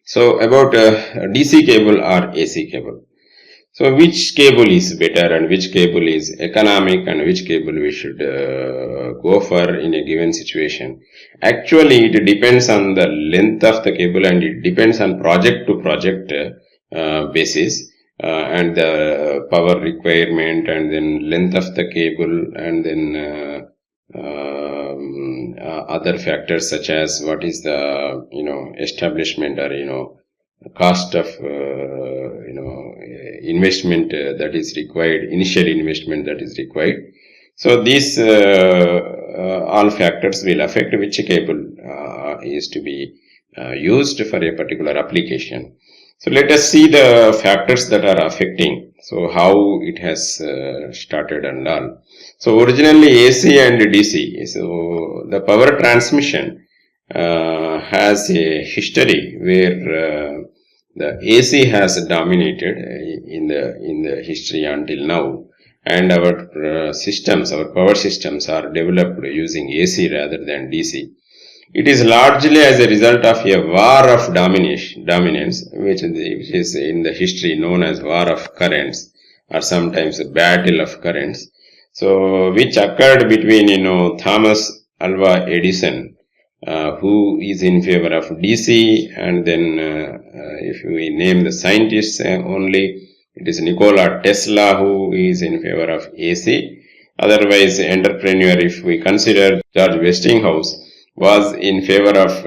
So about DC cable or AC cable. So which cable is better and which cable is economic and which cable we should go for in a given situation? Actually, it depends on the length of the cable and it depends on project to project basis. And the power requirement and then length of the cable and then other factors such as what is the establishment or cost of investment that is required, initial investment that is required. So these all factors will affect which cable is to be used for a particular application. So let us see the factors that are affecting. So how it has started and all. So originally AC and DC. So the power transmission has a history where the AC has dominated in the history until now, and our systems, our power systems are developed using AC rather than DC. It is largely as a result of a war of dominance, which is in the history known as war of currents, or sometimes a battle of currents. So, which occurred between Thomas Alva Edison, who is in favor of DC, and then if we name the scientists only, it is Nikola Tesla who is in favor of AC. Otherwise, entrepreneur, if we consider George Westinghouse, was in favor of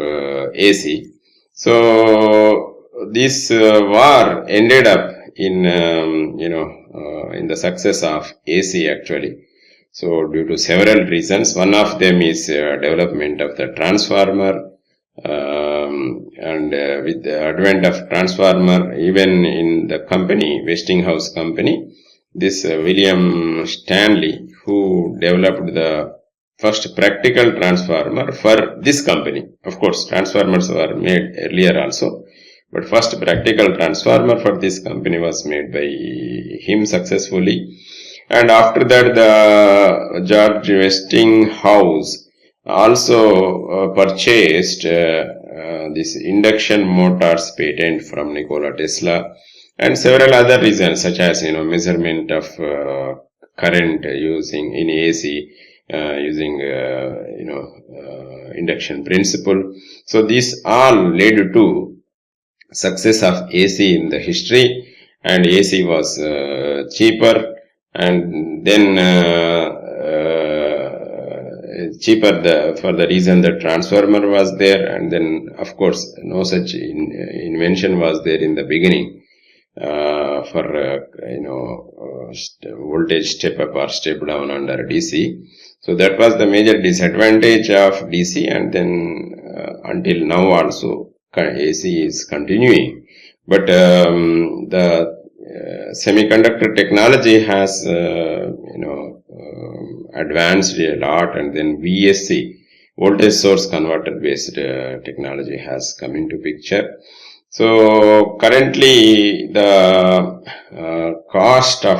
AC. So this war ended up in in the success of AC actually. So due to several reasons, one of them is development of the transformer, and with the advent of transformer, even in the company, Westinghouse company, this William Stanley, who developed the first practical transformer for this company. Of course, transformers were made earlier also, but first practical transformer for this company was made by him successfully. And after that, the George Westinghouse also purchased this induction motors patent from Nikola Tesla, and several other reasons such as measurement of current using in AC, using induction principle. So these all led to success of AC in the history, and AC was cheaper, and then cheaper for the reason that transformer was there, and then of course no such invention was there in the beginning for voltage step up or step down under DC. So that was the major disadvantage of DC, and then until now also AC is continuing. But the semiconductor technology has advanced a lot, and then VSC, voltage source converter based technology, has come into picture. So currently the cost of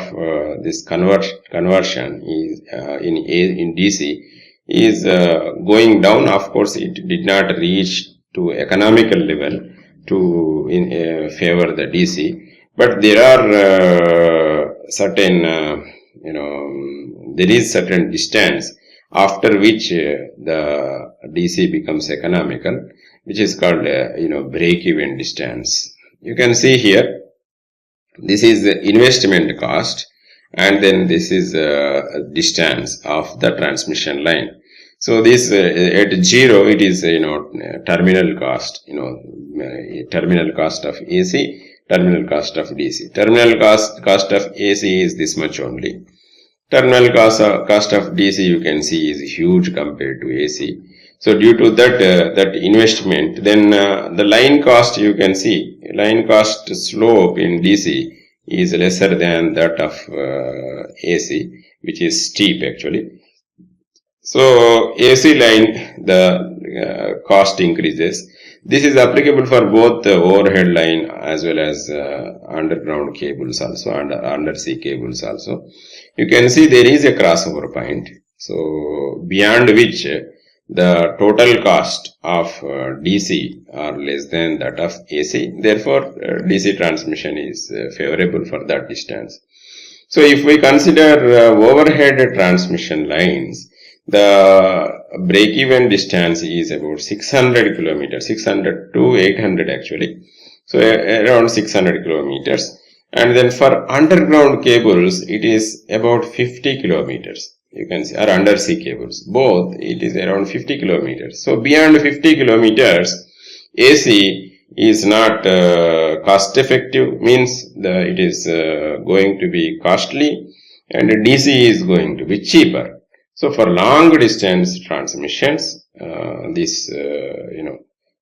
this conversion is in DC is going down. Of course, it did not reach to economical level to favor the DC, but there are certain there is certain distance after which the DC becomes economical, which is called break-even distance. You can see here, this is the investment cost, and then this is distance of the transmission line. So this at zero, it is terminal cost, terminal cost of AC, terminal cost of DC. Terminal cost of AC is this much only. Terminal cost of DC, you can see, is huge compared to AC. So due to that investment, then the line cost, you can see, line cost slope in DC is lesser than that of AC, which is steep actually. So AC line, the cost increases. This is applicable for both the overhead line as well as underground cables also, and undersea cables also. You can see there is a crossover point. So beyond which the total cost of DC are less than that of AC. Therefore, DC transmission is favorable for that distance. So if we consider overhead transmission lines, the break-even distance is about 600 kilometers, 600 to 800 actually. So around 600 kilometers. And then for underground cables, it is about 50 kilometers. You can see, or undersea cables. Both, it is around 50 kilometers. So beyond 50 kilometers, AC is not cost effective, means it is going to be costly, and DC is going to be cheaper. So for long distance transmissions, this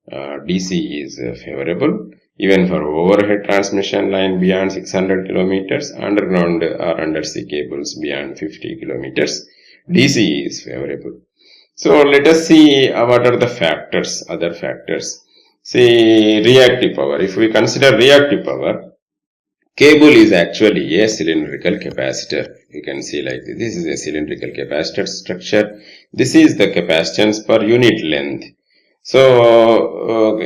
DC is favorable. Even for overhead transmission line beyond 600 kilometers, underground or undersea cables beyond 50 kilometers, DC is favorable. So let us see what are the factors, other factors. See, reactive power. If we consider reactive power, cable is actually a cylindrical capacitor. You can see like this is a cylindrical capacitor structure. This is the capacitance per unit length. So,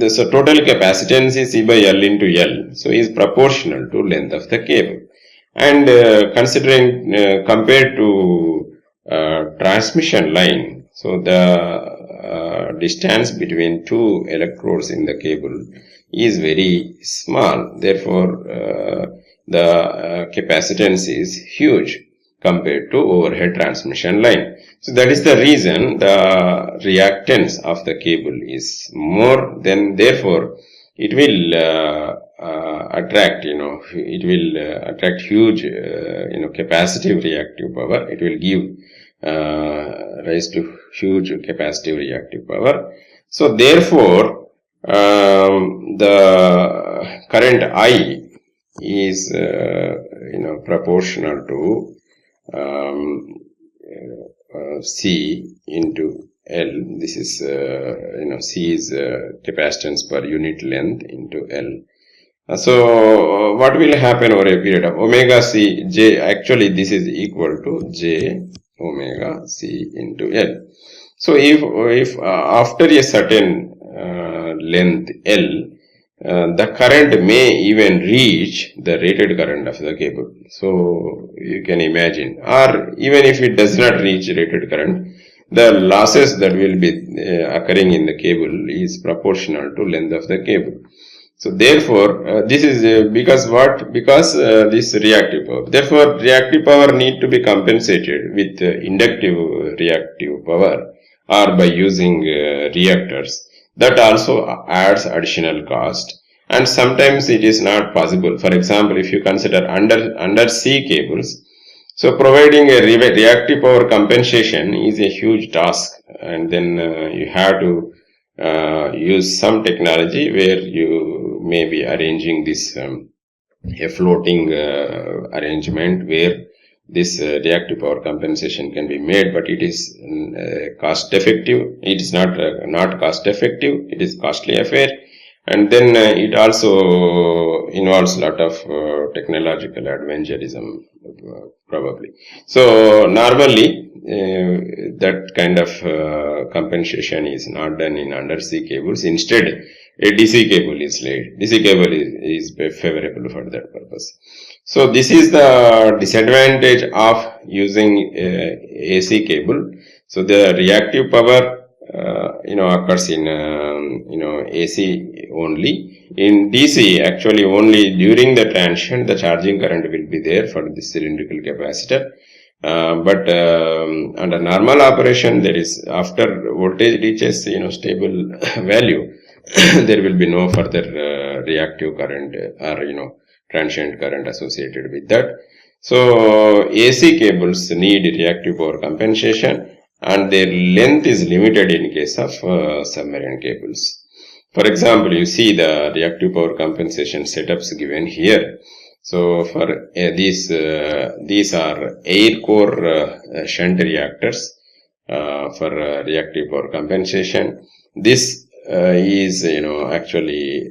so total capacitance is E by L into L. So, is proportional to length of the cable. And considering compared to transmission line, so the distance between two electrodes in the cable is very small. Therefore, the capacitance is huge compared to overhead transmission line. So that is the reason the reactance of the cable is more, than therefore it will attract, it will attract huge, capacitive reactive power. It will give rise to huge capacitive reactive power. So therefore, the current I is, proportional to C into L. This is, C is capacitance per unit length into L. So, what will happen over a period of omega C, J, actually this is equal to J omega C into L. So, if after a certain length L, the current may even reach the rated current of the cable. So you can imagine, or even if it does not reach rated current, the losses that will be occurring in the cable is proportional to length of the cable. So therefore, this is because what? Because this reactive power. Therefore, reactive power need to be compensated with inductive reactive power, or by using reactors. That also adds additional cost, and sometimes it is not possible. For example, if you consider undersea cables, so providing a reactive power compensation is a huge task, and then you have to use some technology where you may be arranging this a floating arrangement where this reactive power compensation can be made, but it is cost effective. It is not cost effective. It is costly affair, and then it also involves a lot of technological adventurism, probably. So normally that kind of compensation is not done in undersea cables. Instead, a DC cable is laid. DC cable is favorable for that purpose. So this is the disadvantage of using AC cable. So the reactive power occurs in AC only. In DC, actually only during the transient the charging current will be there for the cylindrical capacitor. But under normal operation, that is after voltage reaches stable value, there will be no further reactive current or transient current associated with that. So AC cables need reactive power compensation, and their length is limited in case of submarine cables. For example, you see the reactive power compensation setups given here. So for these are air core shunt reactors for reactive power compensation. This is actually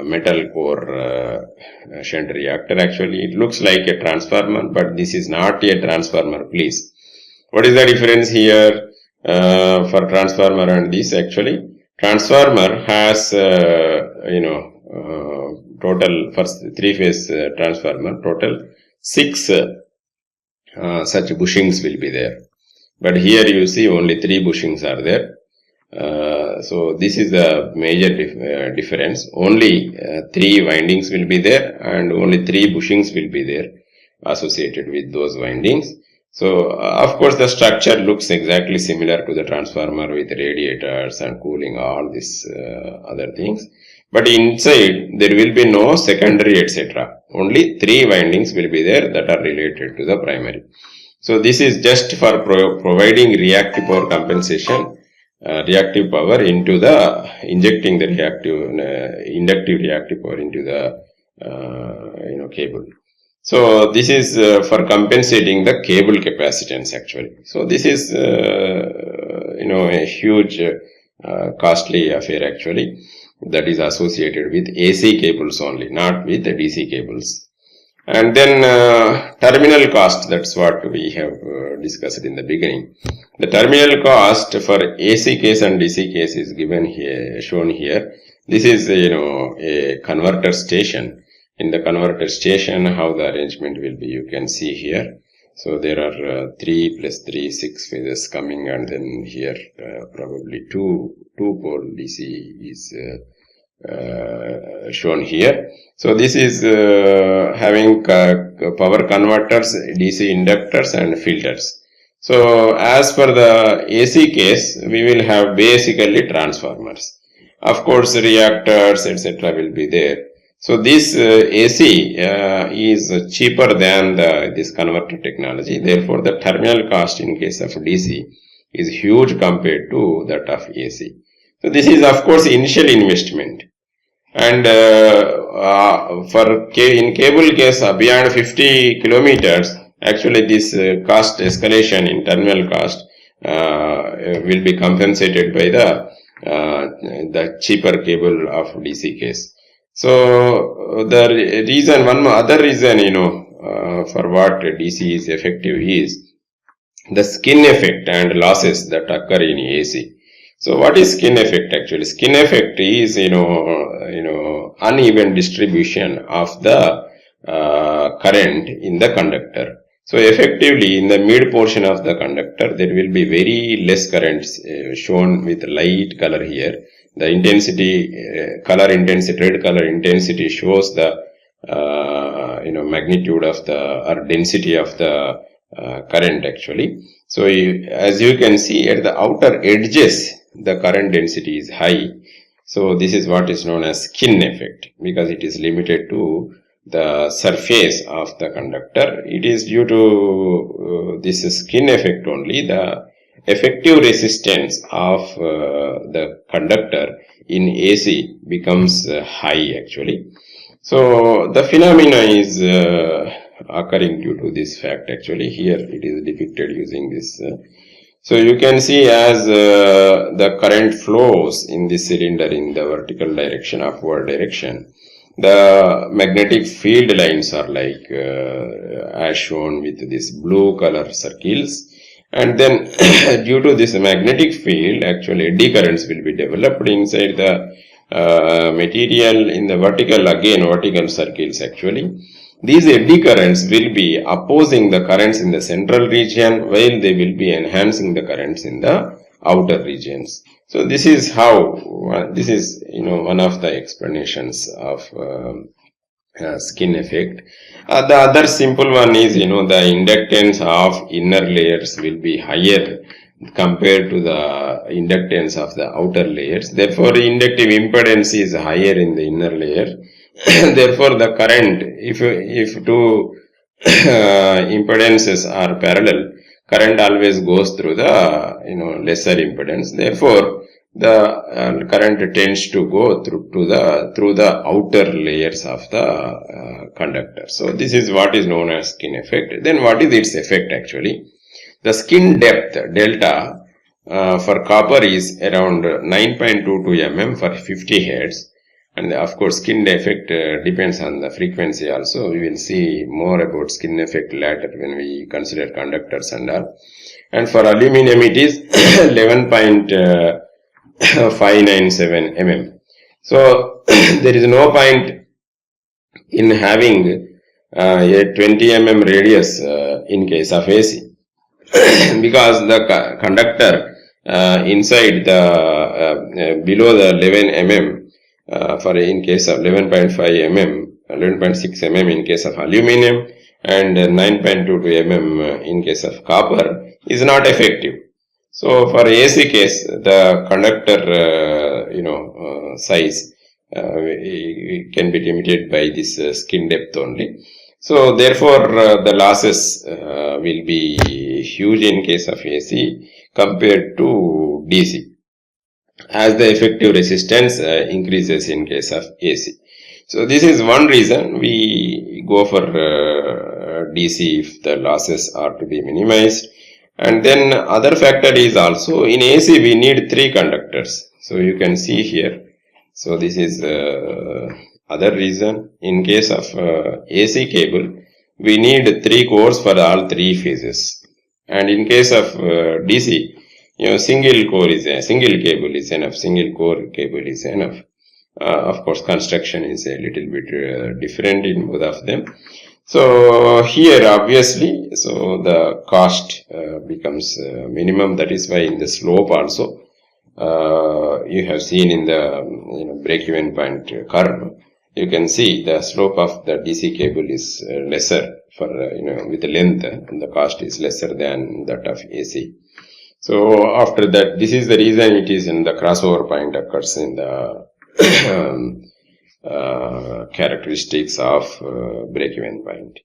metal core shunt reactor. Actually, it looks like a transformer, but this is not a transformer, please. What is the difference here for transformer and this? Actually, transformer has total for three-phase transformer, total 6 such bushings will be there. But here you see only 3 bushings are there. So this is the major difference. Only 3 windings will be there, and only 3 bushings will be there associated with those windings. So of course the structure looks exactly similar to the transformer with radiators and cooling, all these other things. But inside there will be no secondary etc. Only 3 windings will be there that are related to the primary. So this is just for providing reactive power compensation, reactive power into the, injecting the inductive reactive power into the cable. So this is for compensating the cable capacitance actually. So this is a huge costly affair actually, that is associated with AC cables only, not with the DC cables. And then terminal cost, that's what we have discussed in the beginning. The terminal cost for AC case and DC case is given here, shown here. This is a converter station. In the converter station, how the arrangement will be, you can see here. So there are 3 plus 3, 6 phases coming, and then here probably 2 pole DC is shown here. So this is having power converters, DC inductors and filters. So as per the AC case, we will have basically transformers. Of course reactors etc. will be there. So this AC is cheaper than this converter technology. Therefore the terminal cost in case of DC is huge compared to that of AC. So this is of course initial investment. And in cable case beyond 50 kilometers, actually this cost escalation in terminal cost will be compensated by the cheaper cable of DC case. So the reason, one other reason for what DC is effective is the skin effect and losses that occur in AC. So what is skin effect actually? Skin effect is uneven distribution of the current in the conductor. So effectively in the mid portion of the conductor there will be very less currents shown with light color here. The intensity, color intensity, red color intensity shows the magnitude of the or density of the current actually. So as you can see at the outer edges, the current density is high. So this is what is known as skin effect, because it is limited to the surface of the conductor. It is due to this skin effect only, the effective resistance of the conductor in AC becomes high actually. So the phenomena is occurring due to this fact actually. Here it is depicted using this. So you can see as the current flows in this cylinder in the vertical direction, upward direction, the magnetic field lines are like as shown with this blue color circles. And then due to this magnetic field, actually eddy currents will be developed inside the material in the vertical circles actually. These eddy currents will be opposing the currents in the central region, while they will be enhancing the currents in the outer regions. So this is how, this is one of the explanations of skin effect. The other simple one is, the inductance of inner layers will be higher compared to the inductance of the outer layers. Therefore, inductive impedance is higher in the inner layer. Therefore, the current, if two impedances are parallel, current always goes through the lesser impedance. Therefore, the current tends to go through the outer layers of the conductor. So this is what is known as skin effect. Then what is its effect actually? The skin depth delta for copper is around 9.22 mm for 50 Hz, And of course, skin effect depends on the frequency also. We will see more about skin effect later when we consider conductors and all. And for aluminum, it is 11.597 mm. So there is no point in having a 20 mm radius in case of AC because the conductor inside the below the 11 mm for in case of 11.5 mm, 11.6 mm in case of aluminum, and 9.22 mm in case of copper is not effective. So for AC case, the conductor size can be limited by this skin depth only. So therefore the losses will be huge in case of AC compared to DC, as the effective resistance increases in case of AC. So this is one reason we go for DC if the losses are to be minimized. And then other factor is also in AC we need 3 conductors. So you can see here. So this is other reason. In case of AC cable, we need 3 cores for all 3 phases. And in case of DC, single core is a single cable is enough. Single core cable is enough. Of course, construction is a little bit different in both of them. So here, obviously, so the cost becomes minimum. That is why in the slope also, you have seen in the break-even point curve, you can see the slope of the DC cable is lesser for with the length, and the cost is lesser than that of AC. So after that, this is the reason it is in the crossover point occurs in the characteristics of break-even point.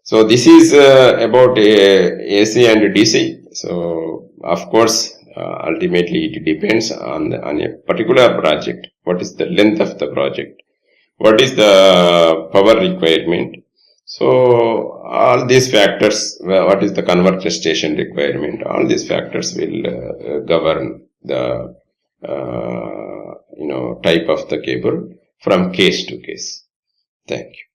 So this is about AC and DC. So of course, ultimately it depends on a particular project. What is the length of the project? What is the power requirement? So all these factors, what is the converter station requirement? All these factors will govern the type of the cable from case to case. Thank you.